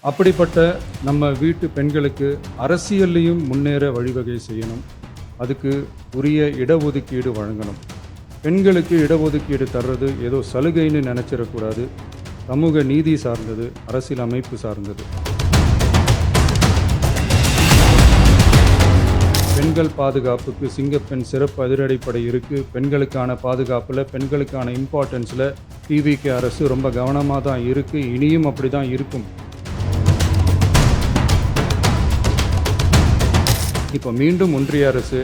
அப்படிப்பட்ட நம்ம வீட்டு பெண்களுக்கு அரசியல்லையும் முன்னேற வழிவகை செய்யணும். அதுக்கு உரிய இடஒதுக்கீடு வழங்கணும். பெண்களுக்கு இடஒதுக்கீடு தர்றது ஏதோ சலுகைன்னு நினச்சிடக்கூடாது. சமூக நீதி சார்ந்தது, அரசியல் அமைப்பு சார்ந்தது. பெண்கள் பாதுகாப்புக்கு சிங்கப்பெண் சிறப்பு அதிரடிப்படை இருக்குது. பெண்களுக்கான பாதுகாப்பில், பெண்களுக்கான இம்பார்ட்டன்ஸில் டிவிகே அரசு ரொம்ப கவனமாக தான் இருக்குது. இனியும் அப்படி தான் இருக்கும். இப்போ மீண்டும் ஒன்றிய அரசு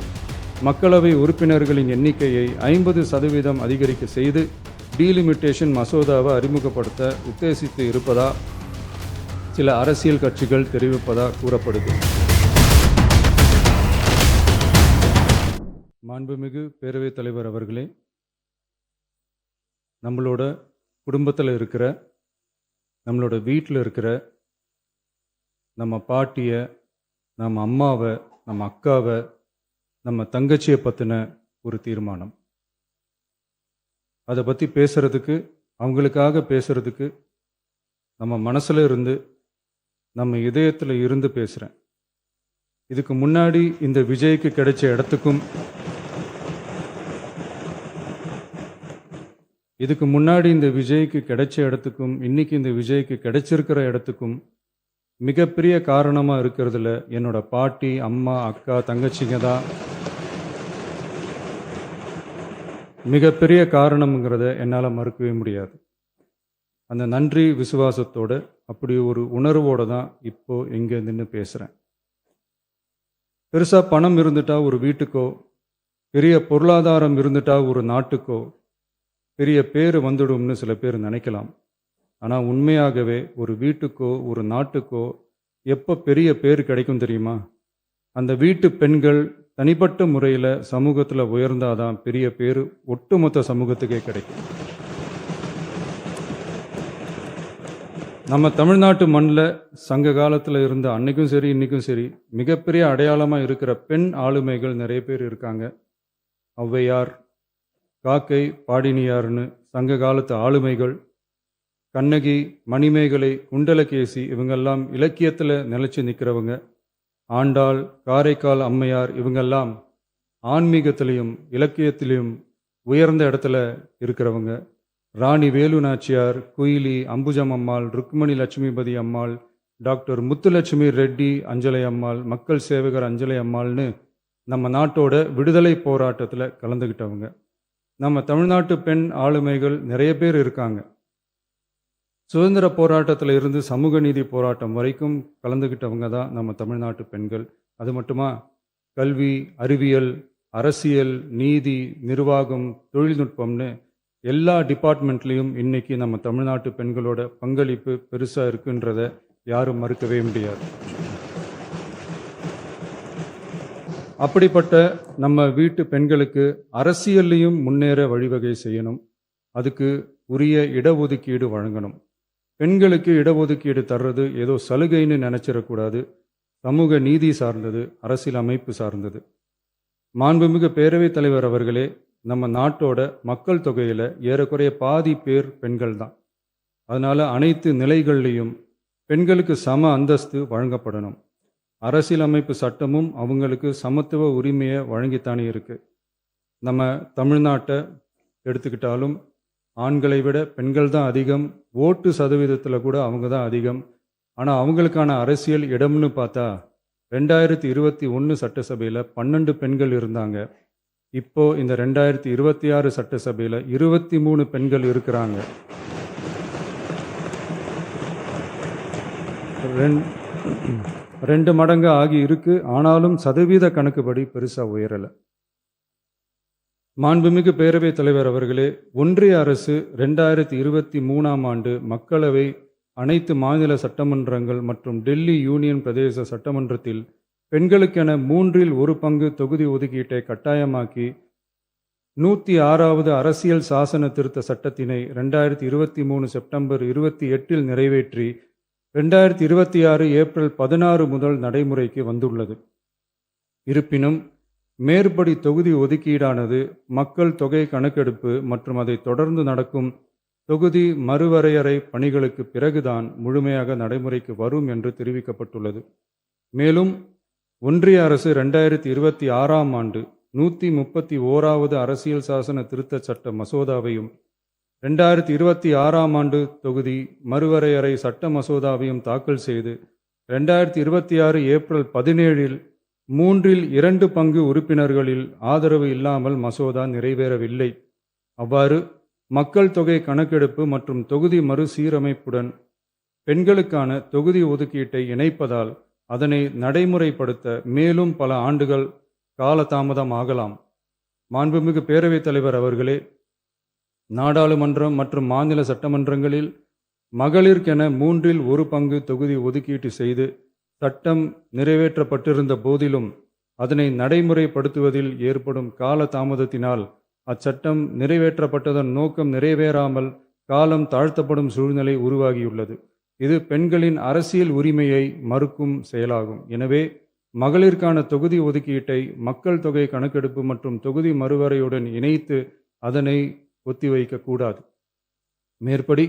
மக்களவை உறுப்பினர்களின் எண்ணிக்கையை 50% அதிகரிக்க செய்து டீலிமிட்டேஷன் மசோதாவை அறிமுகப்படுத்த உத்தேசித்து இருப்பதா சில அரசியல் கட்சிகள் தெரிவிப்பதா கூறப்படுது. மாண்புமிகு பேரவைத் தலைவர் அவர்களே, நம்மளோட குடும்பத்தில் இருக்கிற, நம்மளோட வீட்டில் இருக்கிற நம்ம பாட்டியை, நம்ம அம்மாவை, நம்ம அக்காவை, நம்ம தங்கச்சியை பற்றின ஒரு தீர்மானம். அதை பற்றி பேசுகிறதுக்கு, அவங்களுக்காக பேசுகிறதுக்கு நம்ம மனசில் இருந்து, நம்ம இதயத்தில் இருந்து பேசுகிறேன். இதுக்கு முன்னாடி இந்த விஜய்க்கு கிடைச்ச இடத்துக்கும், இன்னைக்கு இந்த விஜய்க்கு கிடைச்சிருக்கிற இடத்துக்கும் மிகப்பெரிய காரணமாக இருக்கிறதுல என்னோட பாட்டி, அம்மா, அக்கா, தங்கச்சிங்க தான் மிகப்பெரிய காரணம்ங்கிறத என்னால் மறுக்கவே முடியாது. அந்த நன்றி விசுவாசத்தோட, அப்படி ஒரு உணர்வோடு தான் இப்போ இங்கே நின்று பேசுகிறேன். பெருசாக பணம் இருந்துட்டா ஒரு வீட்டுக்கோ, பெரிய பொருளாதாரம் இருந்துட்டா ஒரு நாட்டுக்கோ பெரிய பேர் வந்துடும்னு சில பேர் நினைக்கலாம். ஆனால் உண்மையாகவே ஒரு வீட்டுக்கோ ஒரு நாட்டுக்கோ எப்போ பெரிய பேர் கிடைக்கும் தெரியுமா? அந்த வீட்டு பெண்கள் தனிப்பட்ட முறையில் சமூகத்தில் உயர்ந்தாதான் பெரிய பேர் ஒட்டுமொத்த சமூகத்துக்கே கிடைக்கும். நம்ம தமிழ்நாட்டு மண்ணில் சங்க காலத்தில் இருந்த அன்னைக்கும் சரி இன்றைக்கும் சரி மிகப்பெரிய அடையாளமாக இருக்கிற பெண் ஆளுமைகள் நிறைய பேர் இருக்காங்க. ஔவையார், காக்கை, பாடினியார்னு சங்க காலத்து ஆளுமைகள், கண்ணகி, மணிமேகலை, குண்டலகேசி, இவங்கெல்லாம் இலக்கியத்தில் நிலைச்சி நிற்கிறவங்க. ஆண்டாள், காரைக்கால் அம்மையார், இவங்கெல்லாம் ஆன்மீகத்திலையும் இலக்கியத்திலையும் உயர்ந்த இடத்துல இருக்கிறவங்க. ராணி வேலு நாச்சியார், குயிலி, அம்புஜம் அம்மாள், ருக்மணி லட்சுமிபதி அம்மாள், டாக்டர் முத்துலட்சுமி ரெட்டி அஞ்சலை அம்மாள், மக்கள் சேவகர் அஞ்சலை அம்மாள்னு நம்ம நாட்டோட விடுதலை போராட்டத்தில் கலந்துக்கிட்டவங்க. நம்ம தமிழ்நாட்டு பெண் ஆளுமைகள் நிறைய பேர் இருக்காங்க. சுதந்திர போராட்டத்தில் இருந்து சமூக நீதி போராட்டம் வரைக்கும் கலந்துக்கிட்டவங்க தான் நம்ம தமிழ்நாட்டு பெண்கள். அது மட்டுமா, கல்வி, அறிவியல், அரசியல், நீதி, நிர்வாகம், தொழில்நுட்பம்னு எல்லா டிபார்ட்மெண்ட்லேயும் இன்னைக்கு நம்ம தமிழ்நாட்டு பெண்களோட பங்களிப்பு பெருசாக இருக்குன்றத யாரும் மறுக்கவே முடியாது. அப்படிப்பட்ட நம்ம வீட்டு பெண்களுக்கு அரசியல்லையும் முன்னேற வழிவகை செய்யணும். அதுக்கு உரிய இடஒதுக்கீடு வழங்கணும். பெண்களுக்கு இடஒதுக்கீடு தர்றது ஏதோ சலுகைன்னு நினச்சிடக்கூடாது. சமூக நீதி சார்ந்தது, அரசியல் அமைப்பு சார்ந்தது. மாண்புமிகு பேரவைத் தலைவர் அவர்களே, நம்ம நாட்டோட மக்கள் தொகையில் ஏறக்குறைய பாதி பேர் பெண்கள் தான். அதனால் அனைத்து நிலைகள்லையும் பெண்களுக்கு சம அந்தஸ்து வழங்கப்படணும். அரசியலமைப்பு சட்டமும் அவங்களுக்கு சமத்துவ உரிமையை வழங்கித்தானே இருக்குது. நம்ம தமிழ்நாட்டை எடுத்துக்கிட்டாலும் ஆண்களை விட பெண்கள் தான் அதிகம். ஓட்டு சதவீதத்தில் கூட அவங்க தான் அதிகம். ஆனால் அவங்களுக்கான அரசியல் இடம்னு பார்த்தா 2021 சட்டசபையில் 12 பெண்கள் இருந்தாங்க. இப்போது இந்த 2026 சட்டசபையில் 23 பெண்கள் இருக்கிறாங்க. ரெண்டு மடங்கு ஆகி இருக்கு. ஆனாலும் சதவீத கணக்குப்படி பெருசாக உயரலை. மாண்புமிகு பேரவைத் தலைவர் அவர்களே, ஒன்றிய அரசு 2023ஆம் ஆண்டு மக்களவை, அனைத்து மாநில சட்டமன்றங்கள் மற்றும் டெல்லி யூனியன் பிரதேச சட்டமன்றத்தில் பெண்களுக்கென 1/3 தொகுதி ஒதுக்கீட்டை கட்டாயமாக்கி 106வது அரசியல் சாசன திருத்த சட்டத்தினை 2023 செப்டம்பர் 28 நிறைவேற்றி 2026 ஏப்ரல் 16 முதல் நடைமுறைக்கு வந்துள்ளது. இருப்பினும் மேற்படி தொகுதி ஒதுக்கீடானது மக்கள் தொகை கணக்கெடுப்பு மற்றும் அதை தொடர்ந்து நடக்கும் தொகுதி மறுவரையறை பணிகளுக்கு பிறகுதான் முழுமையாக நடைமுறைக்கு வரும் என்று தெரிவிக்கப்பட்டுள்ளது. மேலும் ஒன்றிய அரசு 2026ஆம் ஆண்டு 131வது அரசியல் சாசன திருத்தச் சட்ட மசோதாவையும் 2026ஆம் ஆண்டு தொகுதி மறுவரையறை சட்ட மசோதாவையும் தாக்கல் செய்து 2026 ஏப்ரல் 17இல் 2/3 பங்கு உறுப்பினர்களில் ஆதரவு இல்லாமல் மசோதா நிறைவேறவில்லை. அவ்வாறு மக்கள் தொகை கணக்கெடுப்பு மற்றும் தொகுதி மறுசீரமைப்புடன் பெண்களுக்கான தொகுதி ஒதுக்கீட்டை இணைப்பதால் அதனை நடைமுறைப்படுத்த மேலும் பல ஆண்டுகள் காலதாமதம் ஆகலாம். மாண்புமிகு பேரவைத் தலைவர் அவர்களே, நாடாளுமன்றம் மற்றும் மாநில சட்டமன்றங்களில் மகளிருக்கென 1/3 பங்கு தொகுதி ஒதுக்கீட்டு செய்து சட்டம் நிறைவேற்றப்பட்டிருந்த போதிலும் அதனை நடைமுறைப்படுத்துவதில் ஏற்படும் கால தாமதத்தினால் அச்சட்டம் நிறைவேற்றப்பட்டதன் நோக்கம் நிறைவேறாமல் காலம் தாழ்த்தப்படும் சூழ்நிலை உருவாகியுள்ளது. இது பெண்களின் அரசியல் உரிமையை மறுக்கும் செயலாகும். எனவே மகளிருக்கான தொகுதி ஒதுக்கீட்டை மக்கள் தொகை கணக்கெடுப்பு மற்றும் தொகுதி மறுவரையுடன் இணைத்து அதனை ஒத்திவைக்கக்கூடாது. மேற்படி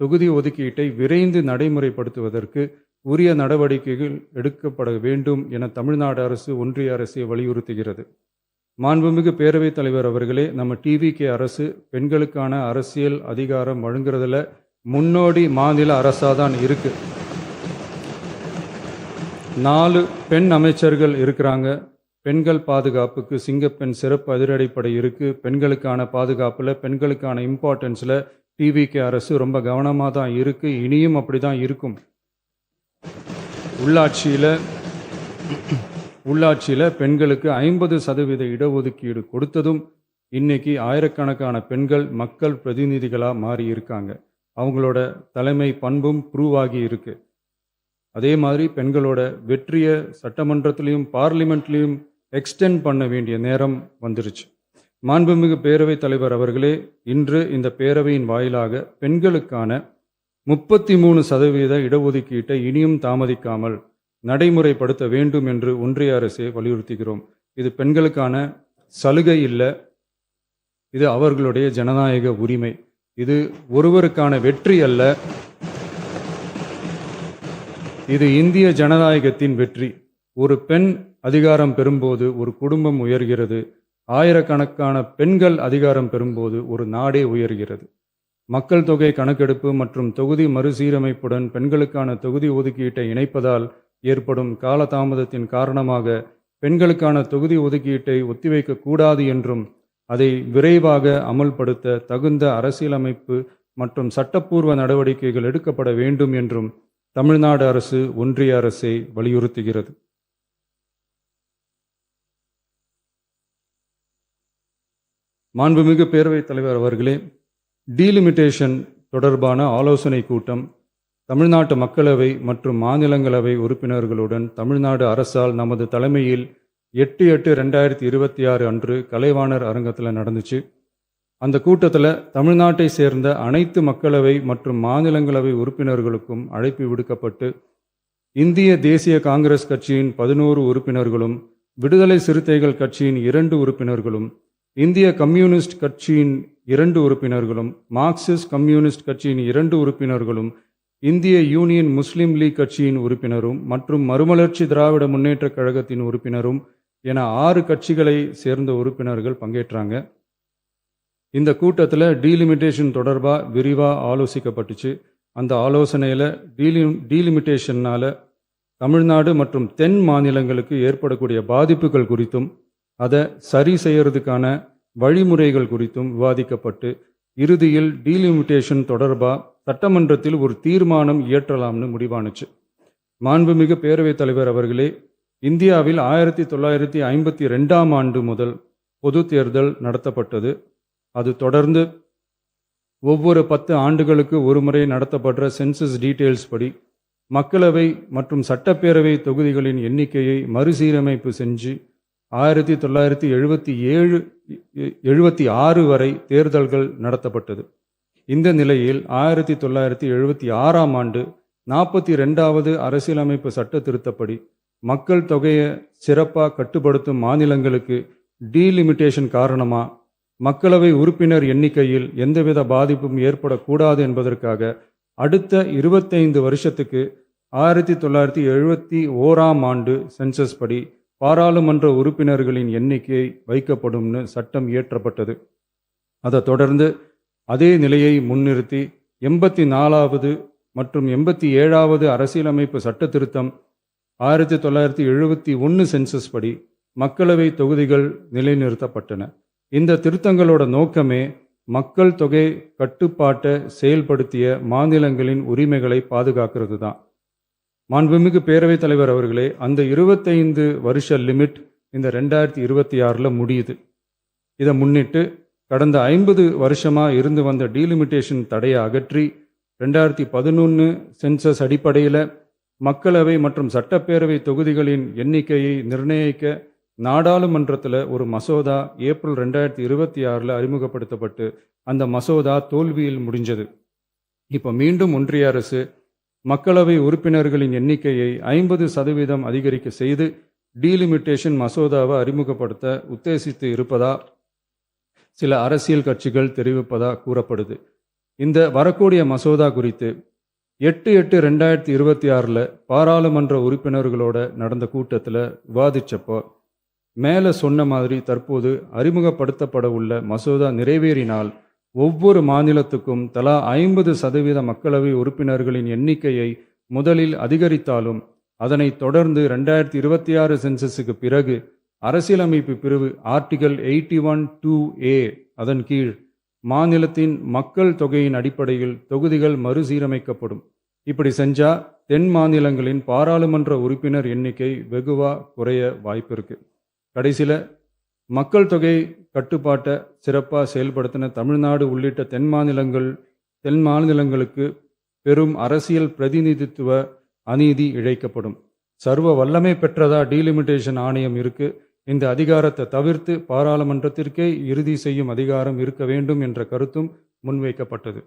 தொகுதி ஒதுக்கீட்டை விரைந்து நடைமுறைப்படுத்துவதற்கு உரிய நடவடிக்கைகள் எடுக்கப்பட வேண்டும் என தமிழ்நாடு அரசு ஒன்றிய அரசை வலியுறுத்துகிறது. மாண்புமிகு பேரவைத் தலைவர் அவர்களே, நம்ம டிவிகே அரசு பெண்களுக்கான அரசியல் அதிகாரம் வழங்குறதுல முன்னோடி மாநில அரசாதான் இருக்கு. 4 பெண் அமைச்சர்கள் இருக்கிறாங்க. பெண்கள் பாதுகாப்புக்கு சிங்கப்பெண் சிறப்பு அதிரடிப்படை இருக்கு. பெண்களுக்கான பாதுகாப்புல, பெண்களுக்கான இம்பார்ட்டன்ஸ்ல டிவிகே அரசு ரொம்ப கவனமாக தான் இருக்கு. இனியும் அப்படிதான் இருக்கும். உள்ளாட்சியில் பெண்களுக்கு 50% இடஒதுக்கீடு கொடுத்ததும் இன்னைக்கு ஆயிரக்கணக்கான பெண்கள் மக்கள் பிரதிநிதிகளாக மாறி இருக்காங்க. அவங்களோட தலைமை பண்பும் ப்ரூவ் ஆகி இருக்கு. அதே மாதிரி பெண்களோட வெற்றியை சட்டமன்றத்திலையும் பார்லிமெண்ட்லையும் எக்ஸ்டெண்ட் பண்ண வேண்டிய நேரம் வந்துருச்சு. மாண்புமிகு பேரவைத் தலைவர் அவர்களே, இன்று இந்த பேரவையின் வாயிலாக பெண்களுக்கான 33% இடஒதுக்கீட்டை இனியும் தாமதிக்காமல் நடைமுறைப்படுத்த வேண்டும் என்று ஒன்றிய அரசை வலியுறுத்துகிறோம். இது பெண்களுக்கான சலுகை இல்லை, இது அவர்களுடைய ஜனநாயக உரிமை. இது ஒருவருக்கான வெற்றி அல்ல, இது இந்திய ஜனநாயகத்தின் வெற்றி. ஒரு பெண் அதிகாரம் பெறும்போது ஒரு குடும்பம் உயர்கிறது. ஆயிரக்கணக்கான பெண்கள் அதிகாரம் பெறும்போது ஒரு நாடே உயர்கிறது. மக்கள் தொகை கணக்கெடுப்பு மற்றும் தொகுதி மறுசீரமைப்புடன் பெண்களுக்கான தொகுதி ஒதுக்கீட்டை இணைப்பதால் ஏற்படும் காலதாமதத்தின் காரணமாக பெண்களுக்கான தொகுதி ஒதுக்கீட்டை ஒத்திவைக்க கூடாது என்றும் அதை விரைவாக அமல்படுத்த தகுந்த அரசியலமைப்பு மற்றும் சட்டப்பூர்வ நடவடிக்கைகள் எடுக்கப்பட வேண்டும் என்றும் தமிழ்நாடு அரசு ஒன்றிய அரசை வலியுறுத்துகிறது. மாண்புமிகு பேரவைத் தலைவர் அவர்களே, டீலிமிட்டேஷன் தொடர்பான ஆலோசனை கூட்டம் தமிழ்நாட்டு மக்களவை மற்றும் மாநிலங்களவை உறுப்பினர்களுடன் தமிழ்நாடு அரசால் நமது தலைமையில் 8/8/2026 அன்று கலைவாணர் அரங்கத்தில் நடந்துச்சு. அந்த கூட்டத்தில் தமிழ்நாட்டை சேர்ந்த அனைத்து மக்களவை மற்றும் மாநிலங்களவை உறுப்பினர்களுக்கும் அழைப்பு விடுக்கப்பட்டு இந்திய தேசிய காங்கிரஸ் கட்சியின் 11 உறுப்பினர்களும், விடுதலை சிறுத்தைகள் கட்சியின் 2 உறுப்பினர்களும், இந்திய கம்யூனிஸ்ட் கட்சியின் 2 உறுப்பினர்களும், மார்க்சிஸ்ட் கம்யூனிஸ்ட் கட்சியின் 2 உறுப்பினர்களும், இந்திய யூனியன் முஸ்லீம் லீக் கட்சியின் உறுப்பினரும் மற்றும் மறுமலர்ச்சி திராவிட முன்னேற்ற கழகத்தின் உறுப்பினரும் என 6 கட்சிகளை சேர்ந்த உறுப்பினர்கள் பங்கேற்றாங்க. இந்த கூட்டத்தில் டீலிமிட்டேஷன் தொடர்பாக விரிவாக ஆலோசிக்கப்பட்டுச்சு. அந்த ஆலோசனையில் டீலிமிட்டேஷனால் தமிழ்நாடு மற்றும் தென் மாநிலங்களுக்கு ஏற்படக்கூடிய பாதிப்புகள் குறித்தும் அதை சரி செய்யறதுக்கான வழிமுறைகள் குறித்தும் விவாதிக்கப்பட்டு இறுதியில் டீலிமிட்டேஷன் தொடர்பாக சட்டமன்றத்தில் ஒரு தீர்மானம் இயற்றலாம்னு முடிவானுச்சு. மாண்புமிகு பேரவைத் தலைவர் அவர்களே, இந்தியாவில் 1952ஆம் ஆண்டு முதல் பொது தேர்தல் நடத்தப்பட்டது. அது தொடர்ந்து ஒவ்வொரு 10 ஆண்டுகளுக்கு ஒரு முறை நடத்தப்படுற சென்சஸ் டீட்டெயில்ஸ் படி மக்களவை மற்றும் சட்டப்பேரவை தொகுதிகளின் எண்ணிக்கையை மறுசீரமைப்பு செஞ்சு 1976 வரை தேர்தல்கள் நடத்தப்பட்டது. இந்த நிலையில் 1976ஆம் ஆண்டு 42வது அரசியலமைப்பு சட்ட திருத்தப்படி மக்கள் தொகையை சிறப்பாக கட்டுப்படுத்தும் மாநிலங்களுக்கு டீலிமிட்டேஷன் காரணமாக மக்களவை உறுப்பினர் எண்ணிக்கையில் எந்தவித பாதிப்பும் ஏற்படக்கூடாது என்பதற்காக அடுத்த 25 வருஷத்துக்கு 1971ஆம் ஆண்டு சென்சஸ் படி பாராளுமன்ற உறுப்பினர்களின் எண்ணிக்கை வைக்கப்படும்னு சட்டம் இயற்றப்பட்டது. அதை தொடர்ந்து அதே நிலையை முன்னிறுத்தி 84வது மற்றும் 87வது அரசியலமைப்பு சட்ட திருத்தம் 1971 சென்சஸ் படி மக்களவை தொகுதிகள் நிலைநிறுத்தப்பட்டன. இந்த திருத்தங்களோட நோக்கமே மக்கள் தொகை கட்டுப்பாட்டை செயல்படுத்திய மாநிலங்களின் உரிமைகளை பாதுகாக்கிறது தான். மாண்புமிகு பேரவைத் தலைவர் அவர்களே, அந்த 25 வருஷ லிமிட் இந்த 2026 முடியுது. இதை முன்னிட்டு கடந்த 50 வருஷமாக இருந்து வந்த டீலிமிட்டேஷன் தடையை அகற்றி 2011 சென்சஸ் அடிப்படையில் மக்களவை மற்றும் சட்டப்பேரவை தொகுதிகளின் எண்ணிக்கையை நிர்ணயிக்க நாடாளுமன்றத்தில் ஒரு மசோதா ஏப்ரல் 2026 அறிமுகப்படுத்தப்பட்டு அந்த மசோதா தோல்வியில் முடிஞ்சது. இப்போ மீண்டும் ஒன்றிய அரசு மக்களவை உறுப்பினர்களின் எண்ணிக்கையை 50% அதிகரிக்க செய்து டீலிமிட்டேஷன் மசோதாவை அறிமுகப்படுத்த உத்தேசித்து இருப்பதா சில அரசியல் கட்சிகள் தெரிவிப்பதா கூறப்படுது. இந்த வரக்கூடிய மசோதா குறித்து 8/8/2026 பாராளுமன்ற உறுப்பினர்களோட நடந்த கூட்டத்தில் விவாதிச்சப்போ மேலே சொன்ன மாதிரி தற்போது அறிமுகப்படுத்தப்பட உள்ள மசோதா நிறைவேறினால் ஒவ்வொரு மாநிலத்துக்கும் தலா 50% மக்களவை உறுப்பினர்களின் எண்ணிக்கையை முதலில் அதிகரித்தாலும் அதனைத் தொடர்ந்து 2026 சென்சஸுக்கு பிறகு அரசியலமைப்பு பிரிவு ஆர்டிகல் 81(2)A அதன் கீழ் மாநிலத்தின் மக்கள் தொகையின் அடிப்படையில் தொகுதிகள் மறுசீரமைக்கப்படும். இப்படி செஞ்சா தென் மாநிலங்களின் பாராளுமன்ற உறுப்பினர் எண்ணிக்கை வெகுவா குறைய வாய்ப்பு இருக்கு. கடைசியில் மக்கள் தொகை கட்டுப்பாட்டை சிறப்பாக செயல்படுத்தின தமிழ்நாடு உள்ளிட்ட தென் மாநிலங்களுக்கு பெரும் அரசியல் பிரதிநிதித்துவ அநீதி இழைக்கப்படும். சர்வ வல்லமை பெற்றதா டீலிமிட்டேஷன் ஆணையம் இருக்கு. இந்த அதிகாரத்தை தவிர்த்து பாராளுமன்றத்திற்கே இறுதி செய்யும் அதிகாரம் இருக்க வேண்டும் என்ற கருத்தும் முன்வைக்கப்பட்டது.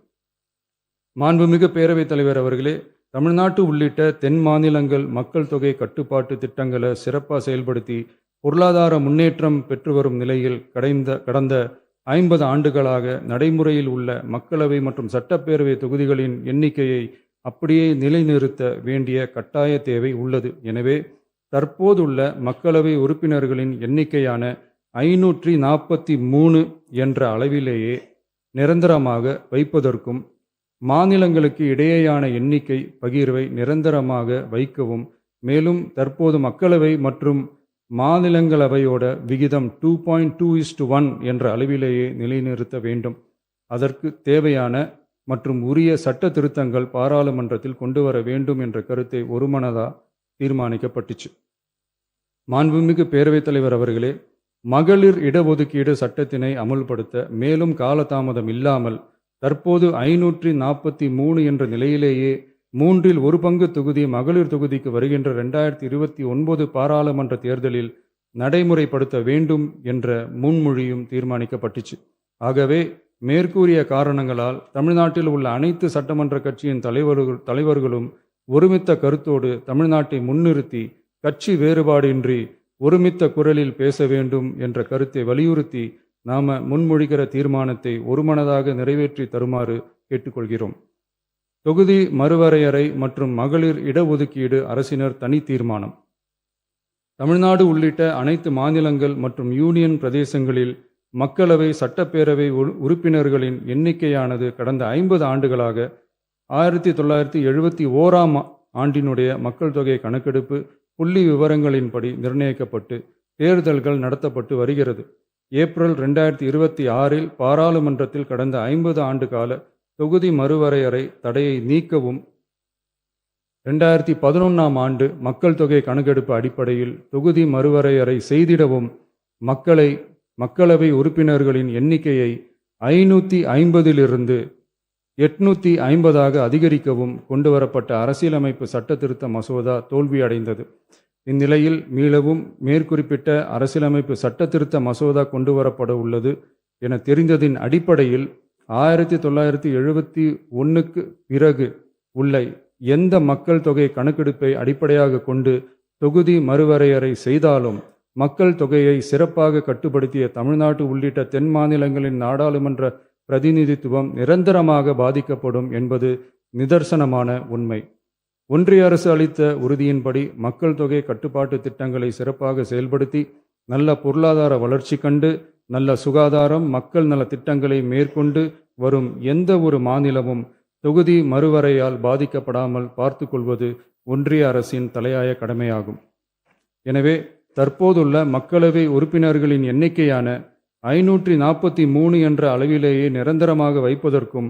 மாண்புமிகு பேரவைத் தலைவர் அவர்களே, தமிழ்நாட்டு உள்ளிட்ட தென் மாநிலங்கள் மக்கள் தொகை கட்டுப்பாட்டு திட்டங்களை சிறப்பாக செயல்படுத்தி பொருளாதார முன்னேற்றம் பெற்று வரும் நிலையில் கடந்த 50 ஆண்டுகளாக நடைமுறையில் உள்ள மக்களவை மற்றும் சட்டப்பேரவை தொகுதிகளின் எண்ணிக்கையை அப்படியே நிலைநிறுத்த வேண்டிய கட்டாய தேவை உள்ளது. எனவே தற்போதுள்ள மக்களவை உறுப்பினர்களின் எண்ணிக்கையான 543 என்ற அளவிலேயே நிரந்தரமாக வைப்பதற்கும் மாநிலங்களுக்கு இடையேயான எண்ணிக்கை பகிர்வை நிரந்தரமாக வைக்கவும், மேலும் தற்போது மக்களவை மற்றும் மாநிலங்களவையோட விகிதம் 2.2:1 என்ற அளவிலேயே நிலைநிறுத்த வேண்டும். அதற்கு தேவையான மற்றும் உரிய சட்ட திருத்தங்கள் பாராளுமன்றத்தில் கொண்டு வர வேண்டும் என்ற கருத்தை ஒருமனதா தீர்மானிக்கப்பட்டுச்சு. மாண்புமிகு பேரவைத் தலைவர் அவர்களே, மகளிர் இடஒதுக்கீடு சட்டத்தினை அமுல்படுத்த மேலும் காலதாமதம் இல்லாமல் தற்போது 543 என்ற நிலையிலேயே 1/3 தொகுதி மகளிர் தொகுதிக்கு வருகின்ற 2029 பாராளுமன்ற தேர்தலில் நடைமுறைப்படுத்த வேண்டும் என்ற முன்மொழியும் தீர்மானிக்கப்பட்டுச்சு. ஆகவே மேற்கூறிய காரணங்களால் தமிழ்நாட்டில் உள்ள அனைத்து சட்டமன்ற கட்சியின் தலைவர்களும் ஒருமித்த கருத்தோடு தமிழ்நாட்டை முன்னிறுத்தி கட்சி வேறுபாடின்றி ஒருமித்த குரலில் பேச வேண்டும் என்ற கருத்தை வலியுறுத்தி நாம முன்மொழிகிற தீர்மானத்தை ஒருமனதாக நிறைவேற்றி தருமாறு கேட்டுக்கொள்கிறோம். தொகுதி மறுவரையறை மற்றும் மகளிர் இடஒதுக்கீடு அரசினர் தனி தீர்மானம். தமிழ்நாடு உள்ளிட்ட அனைத்து மாநிலங்கள் மற்றும் யூனியன் பிரதேசங்களில் மக்களவை சட்டப்பேரவை உறுப்பினர்களின் எண்ணிக்கையானது கடந்த 50 ஆண்டுகளாக 1971ஆம் ஆண்டினுடைய மக்கள் தொகை கணக்கெடுப்பு புள்ளி விவரங்களின்படி நிர்ணயிக்கப்பட்டு தேர்தல்கள் நடத்தப்பட்டு வருகிறது. ஏப்ரல் 2026 பாராளுமன்றத்தில் கடந்த 50 ஆண்டு கால தொகுதி மறுவரையறை தடையை நீக்கவும் 2011ஆம் ஆண்டு மக்கள் தொகை கணக்கெடுப்பு அடிப்படையில் தொகுதி மறுவரையறை செய்திடவும் மக்களவை உறுப்பினர்களின் எண்ணிக்கையை 550 850 அதிகரிக்கவும் கொண்டுவரப்பட்ட அரசியலமைப்பு சட்ட திருத்த மசோதா தோல்வியடைந்தது. இந்நிலையில் மீளவும் மேற்குறிப்பிட்ட அரசியலமைப்பு சட்ட திருத்த மசோதா கொண்டுவரப்பட உள்ளது என தெரிந்ததின் அடிப்படையில் 1971க்கு பிறகு உள்ள எந்த மக்கள் தொகை கணக்கெடுப்பை அடிப்படையாக கொண்டு தொகுதி மறுவரையறை செய்தாலும் மக்கள் தொகையை சிறப்பாக கட்டுப்படுத்திய தமிழ்நாடு உள்ளிட்ட தென் மாநிலங்களின் நாடாளுமன்ற பிரதிநிதித்துவம் நிரந்தரமாக பாதிக்கப்படும் என்பது நிதர்சனமான உண்மை. ஒன்றிய அரசு அளித்த உறுதியின்படி மக்கள் தொகை கட்டுப்பாட்டு திட்டங்களை சிறப்பாக செயல்படுத்தி நல்ல பொருளாதார வளர்ச்சி கண்டு நல்ல சுகாதாரம் மக்கள் நல திட்டங்களை மேற்கொண்டு வரும் எந்த ஒரு மாநிலமும் தொகுதி மறுவரையால் பாதிக்கப்படாமல் பார்த்து கொள்வது ஒன்றிய அரசின் தலையாய கடமையாகும். எனவே தற்போதுள்ள மக்களவை உறுப்பினர்களின் எண்ணிக்கையான 543 என்ற அளவிலேயே நிரந்தரமாக வைப்பதற்கும்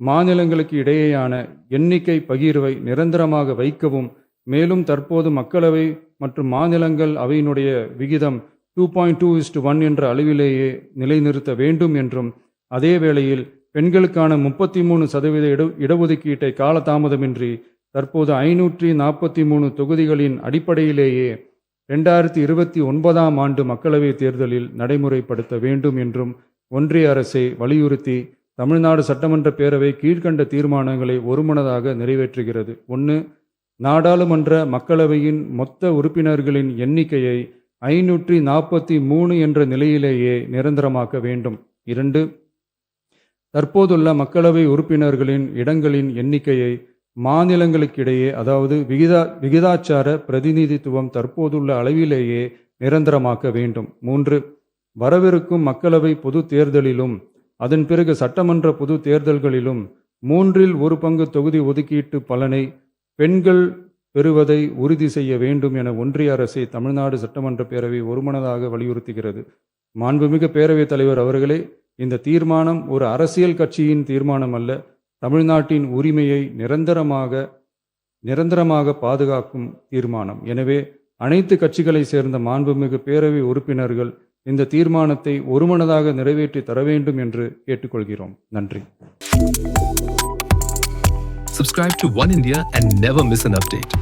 மாநிலங்களுக்கு இடையேயான எண்ணிக்கை பகிர்வை நிரந்தரமாக வைக்கவும், மேலும் தற்போது மக்களவை மற்றும் மாநிலங்கள் அவையினுடைய விகிதம் 2.2:1 என்ற அளவிலேயே நிலைநிறுத்த வேண்டும் என்றும், அதே வேளையில் பெண்களுக்கான 33% இடஒதுக்கீட்டை காலதாமதமின்றி தற்போது 543 தொகுதிகளின் அடிப்படையிலேயே 2029ஆம் ஆண்டு மக்களவை தேர்தலில் நடைமுறைப்படுத்த வேண்டும் என்றும் ஒன்றிய அரசை வலியுறுத்தி தமிழ்நாடு சட்டமன்ற பேரவை கீழ்கண்ட தீர்மானங்களை ஒருமனதாக நிறைவேற்றுகிறது. 1. நாடாளுமன்ற மக்களவையின் மொத்த உறுப்பினர்களின் எண்ணிக்கையை 543 என்ற நிலையிலேயே நிரந்தரமாக்க வேண்டும். 2. தற்போதுள்ள மக்களவை உறுப்பினர்களின் இடங்களின் எண்ணிக்கையை மாநிலங்களுக்கிடையே, அதாவது விகிதாச்சார பிரதிநிதித்துவம் தற்போதுள்ள அளவிலேயே நிரந்தரமாக்க வேண்டும். 3. வரவிருக்கும் மக்களவை பொது தேர்தலிலும் அதன் பிறகு சட்டமன்ற பொது தேர்தல்களிலும் 1/3 தொகுதி ஒதுக்கீட்டு பலனை பெண்கள் பெறுவதை உறுதி செய்ய வேண்டும் என ஒன்றிய அரசை தமிழ்நாடு சட்டமன்ற பேரவை ஒருமனதாக வலியுறுத்துகிறது. மாண்புமிகு பேரவைத் தலைவர் அவர்களே, இந்த தீர்மானம் ஒரு அரசியல் கட்சியின் தீர்மானம் அல்ல, தமிழ்நாட்டின் உரிமையை நிரந்தரமாக பாதுகாக்கும் தீர்மானம். எனவே அனைத்து கட்சிகளை சேர்ந்த மாண்புமிகு பேரவை உறுப்பினர்கள் இந்த தீர்மானத்தை ஒருமனதாக நிறைவேற்றி தர வேண்டும் என்று கேட்டுக்கொள்கிறோம். நன்றி. Subscribe to One India and never miss an update.